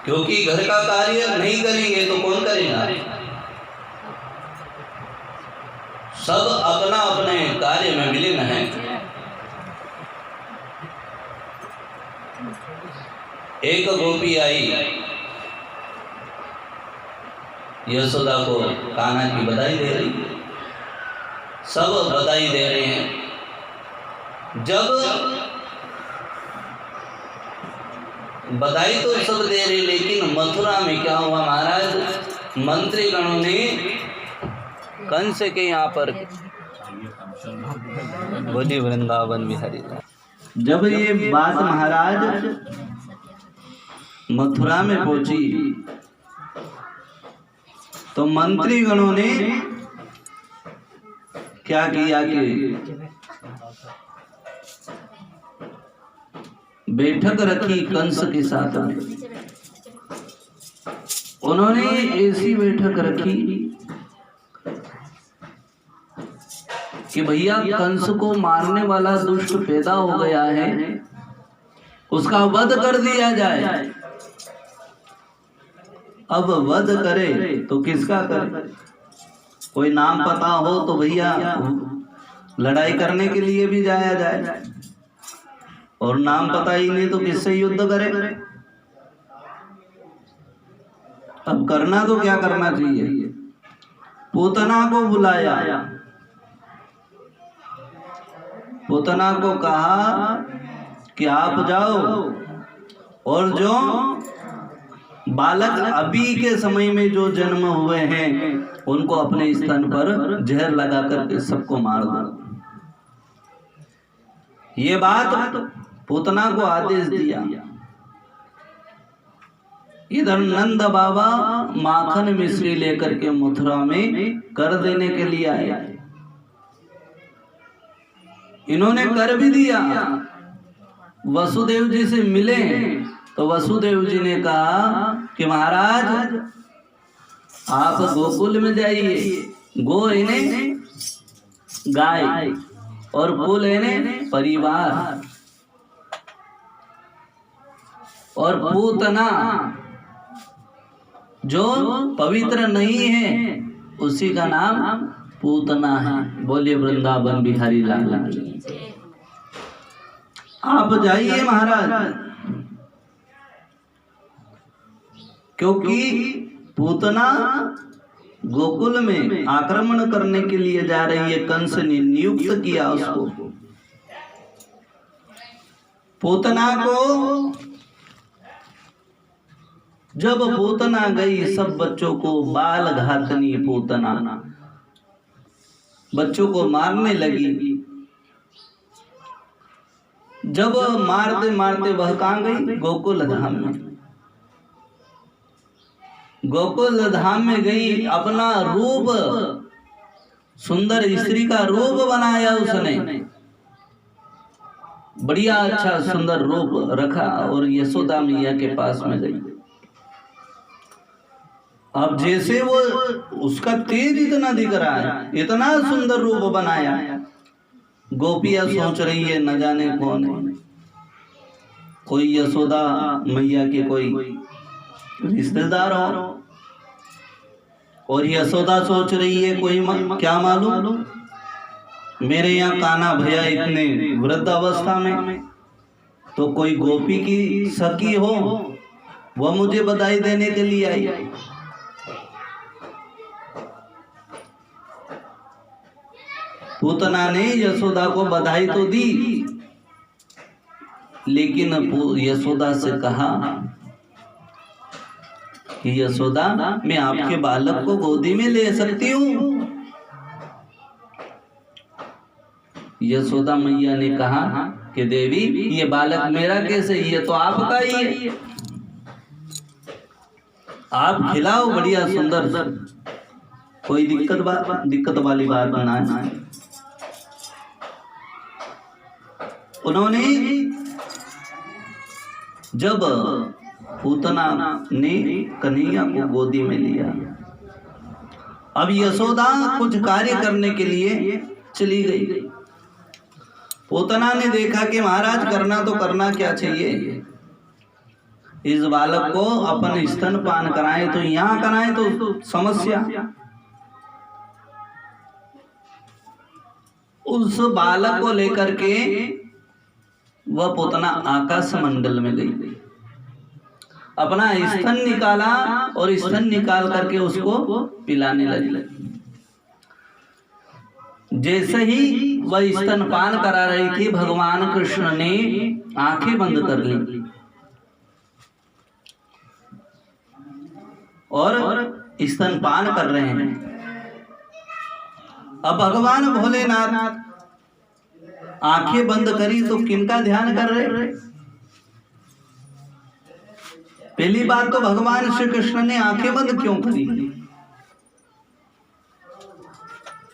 क्योंकि घर का कार्य नहीं करेंगे तो कौन करेगा। सब अपना अपने कार्य में विलीन है। एक गोपी आई, यशोदा को कान्हा की बधाई दे रही है, सब बधाई दे रहे हैं। जब बधाई तो सब दे रहे, लेकिन मथुरा में क्या हुआ महाराज, मंत्रीगणों ने कंस के यहाँ पर, बोली वृंदावन बिहारी। जब ये बात महाराज मथुरा में पहुंची तो मंत्रीगणों ने क्या किया कि बैठक रखी कंस के साथ में। उन्होंने ऐसी बैठक रखी कि भैया कंस को मारने वाला दुष्ट पैदा हो गया है, उसका वध कर दिया जाए। अब वध करे तो किसका करे, कोई नाम पता हो तो भैया लड़ाई करने के लिए भी जाया जाए, और नाम पता ही नहीं तो किससे युद्ध करे। अब करना तो क्या करना चाहिए, पूतना को बुलाया, पूतना को कहा कि आप जाओ और जो बालक अभी के समय में जो जन्म हुए हैं उनको अपने स्तन पर जहर लगा करके सबको मार दो। ये बात पूतना को आदेश दिया। इधर नंद बाबा माखन मिश्री लेकर के मथुरा में कर देने के लिए आए। इन्होंने कर भी दिया। वसुदेव जी से मिले तो वसुदेव जी ने कहा कि महाराज आप गोकुल में जाइए, गो इन्हें गाय और कुल इन्हें परिवार, और पूतना जो पवित्र नहीं है उसी का नाम पूतना है। बोलिए वृंदावन बिहारी लाल। आप जाइए महाराज, क्योंकि पूतना गोकुल में आक्रमण करने के लिए जा रही है। कंस ने नियुक्त किया उसको। पूतना को जब पूतना गई, सब बच्चों को बाल घातनी पूतना बच्चों को मारने लगी। जब मारते मारते वह कहाँ गई, गोकुल धाम में। गोकुल धाम में गई, अपना रूप, सुंदर स्त्री का रूप बनाया उसने, बढ़िया अच्छा सुंदर रूप रखा और यशोदा मैया के पास में गई। अब जैसे वो उसका तेज इतना दिख रहा है, इतना सुंदर रूप बनाया, गोपियां सोच रही है न जाने कौन है, कोई यशोदा मैया के कोई रिश्तेदार हो, और यशोदा सोच रही है कोई क्या मालूम मेरे यहाँ कान्हा भैया इतने वृद्ध अवस्था में, तो कोई गोपी की सखी हो, वह मुझे बधाई देने के लिए आई। पूतना ने यशोदा को बधाई तो दी, लेकिन यशोदा से कहा कि यशोदा मैं आपके बालक को गोदी में ले सकती हूँ। यशोदा मैया ने कहा कि देवी ये बालक मेरा कैसे, ये तो आपका ही है, आप खिलाओ बढ़िया सुंदर, कोई दिक्कत वाली बात ना है। उन्होंने जब पूतना ने कन्हैया को गोदी में लिया, अब यशोदा कुछ कार्य करने के लिए चली गई। पूतना ने देखा कि महाराज करना तो करना क्या चाहिए, इस बालक को अपन स्तनपान कराएं तो यहाँ कराएं तो समस्या। उस बालक को लेकर के वह पूतना आकाश मंडल में गई, अपना स्तन निकाला और स्तन निकाल करके उसको पिलाने लगी। जैसे ही वह स्तनपान करा रही थी, भगवान कृष्ण ने आंखें बंद कर ली और स्तनपान कर रहे हैं। अब भगवान भोलेनाथ आंखें बंद करी तो किनका ध्यान कर रहे? पहली बात तो भगवान श्री कृष्ण ने आंखें बंद क्यों करी?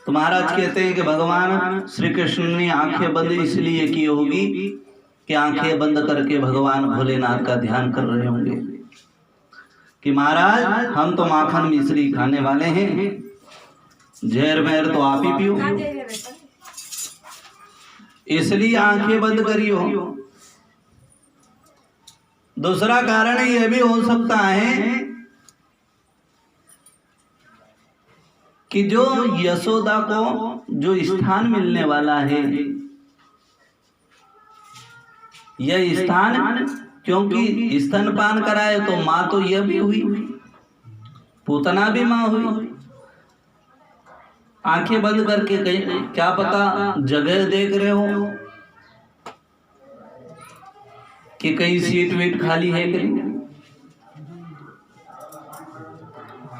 तो महाराज कहते हैं कि भगवान श्री कृष्ण ने आंखें बंद इसलिए की होगी कि आंखें बंद करके भगवान भोलेनाथ का ध्यान कर रहे होंगे कि महाराज हम तो माखन मिश्री खाने वाले हैं, जहर महर तो आप ही पियो, इसलिए आंखें बंद करियो। दूसरा कारण यह भी हो सकता है कि जो यशोदा को जो स्थान मिलने वाला है, यह स्थान, क्योंकि स्तनपान कराए तो माँ तो यह भी हुई, पूतना भी माँ हुई। आंखें बंद करके क्या पता जगह देख रहे हो कि कहीं सीट वीट खाली है कि नहीं।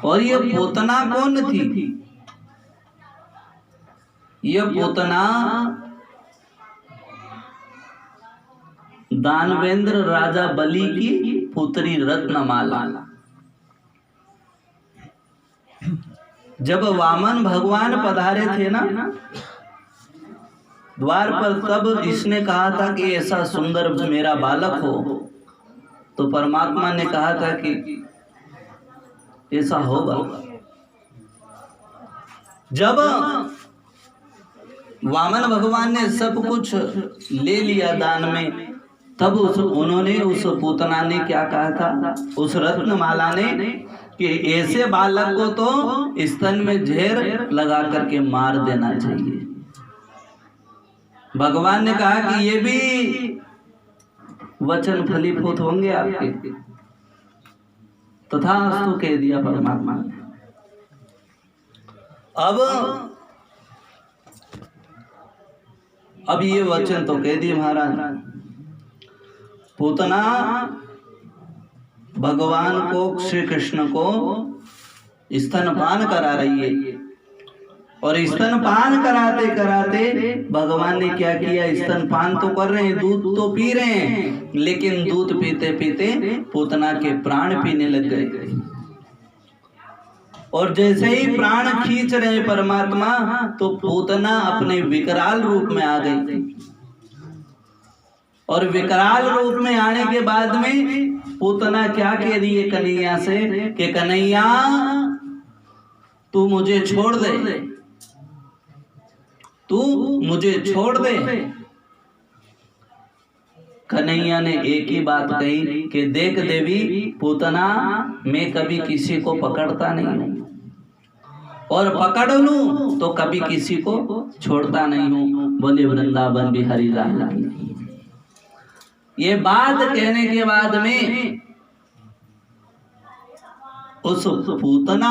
और ये पूतना कौन थी? यह पूतना दानवेंद्र राजा बलि की पुत्री रत्नमाला। जब वामन भगवान पधारे थे ना द्वार पर, तब इसने कहा था कि ऐसा सुंदर मेरा बालक हो, तो परमात्मा ने कहा था कि ऐसा होगा। जब वामन भगवान ने सब कुछ ले लिया दान में, तब उन्होंने उस पूतना ने क्या कहा था, उस रत्नमाला ने, कि ऐसे बालक को तो स्तन में जहर लगा करके मार देना चाहिए। भगवान ने कहा कि ये भी वचन फलीभूत होंगे आपके, तथास्तु कह दिया परमात्मा ने। अब ये वचन तो कह दिए महाराज। पूतना भगवान को, श्री कृष्ण को स्तनपान करा रही है, और स्तनपान कराते कराते भगवान ने क्या किया, स्तनपान तो कर रहे हैं, दूध तो पी रहे हैं, लेकिन दूध पीते पीते पूतना के प्राण पीने लग गए। और जैसे ही प्राण खींच रहे परमात्मा, तो पूतना अपने विकराल रूप में आ गई। और विकराल रूप में आने के बाद में पूतना क्या कह रही है कन्हैया से कि कन्हैया तू मुझे छोड़ दे, तू मुझे छोड़ दे। कन्हैया ने एक ही बात कही कि देख देवी पूतना, मैं कभी किसी को पकड़ता नहीं हूँ, और पकड़ लूं तो कभी किसी को छोड़ता नहीं हूँ। बोले वृंदावन बिहारी लाल की। ये बात कहने के बाद में उस पूतना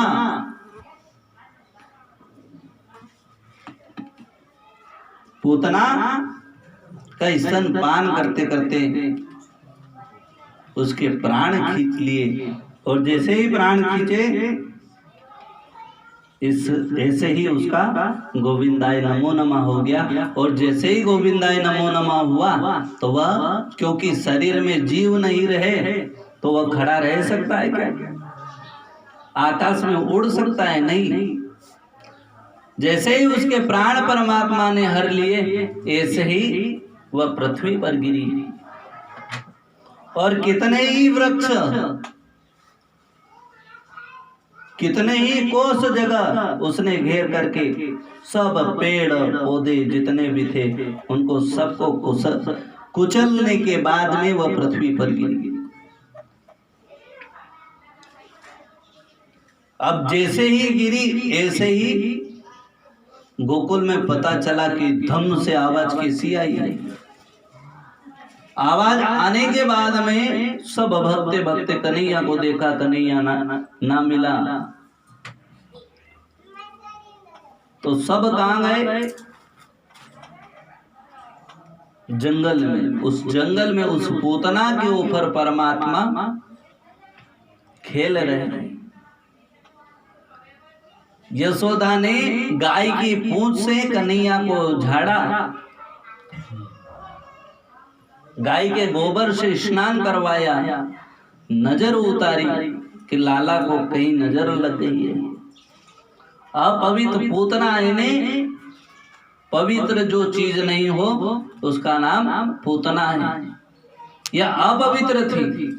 का स्तनपान करते करते उसके प्राण खींच लिए, और जैसे ही प्राण खींचे, ऐसे ही उसका गोविंदाय नमो नमः हो गया। और जैसे ही गोविंदाय नमो नमः हुआ, तो वह, क्योंकि शरीर में जीव नहीं रहे, तो वह खड़ा रह सकता है क्या? आकाश में उड़ सकता है? नहीं। जैसे ही उसके प्राण परमात्मा ने हर लिए, ऐसे ही वह पृथ्वी पर गिरी। और कितने ही वृक्ष, कितने ही कोस जगह उसने घेर करके, सब पेड़ पौधे जितने भी थे उनको सबको कुचलने के बाद में वह पृथ्वी पर गिरी। अब जैसे ही गिरी ऐसे ही गोकुल में पता चला कि धम से आवाज कैसी आई है। आवाज आने के बाद में सब भक्ते भक्ते कन्हैया को देखा, कन्हैया ना मिला, तो सब कहाँ गए? जंगल में। उस जंगल में उस पूतना के ऊपर परमात्मा खेल रहे हैं। यशोदा ने गाय की पूंछ से कन्हैया को झाड़ा, गाय के गोबर से स्नान करवाया, नजर उतारी कि लाला को कहीं नजर लग गई है। अपवित्र पूतना ने पवित्र जो चीज नहीं हो उसका नाम पूतना है, या अपवित्र थी।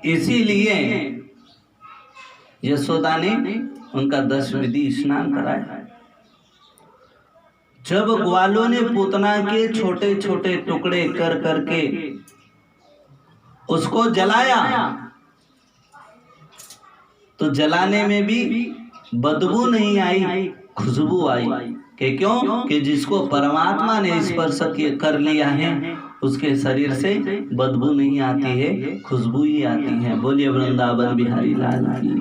इसीलिए यशोदा ने उनका 10 विधि स्नान कराया। जब ग्वालों ने पूतना के छोटे छोटे टुकड़े कर करके उसको जलाया, तो जलाने में भी बदबू नहीं आई, खुशबू आई। कि क्यों? कि जिसको परमात्मा ने स्पर्श कर लिया है उसके शरीर से बदबू नहीं आती है, खुशबू ही आती है। बोलिए वृंदावन बिहारी लाल की।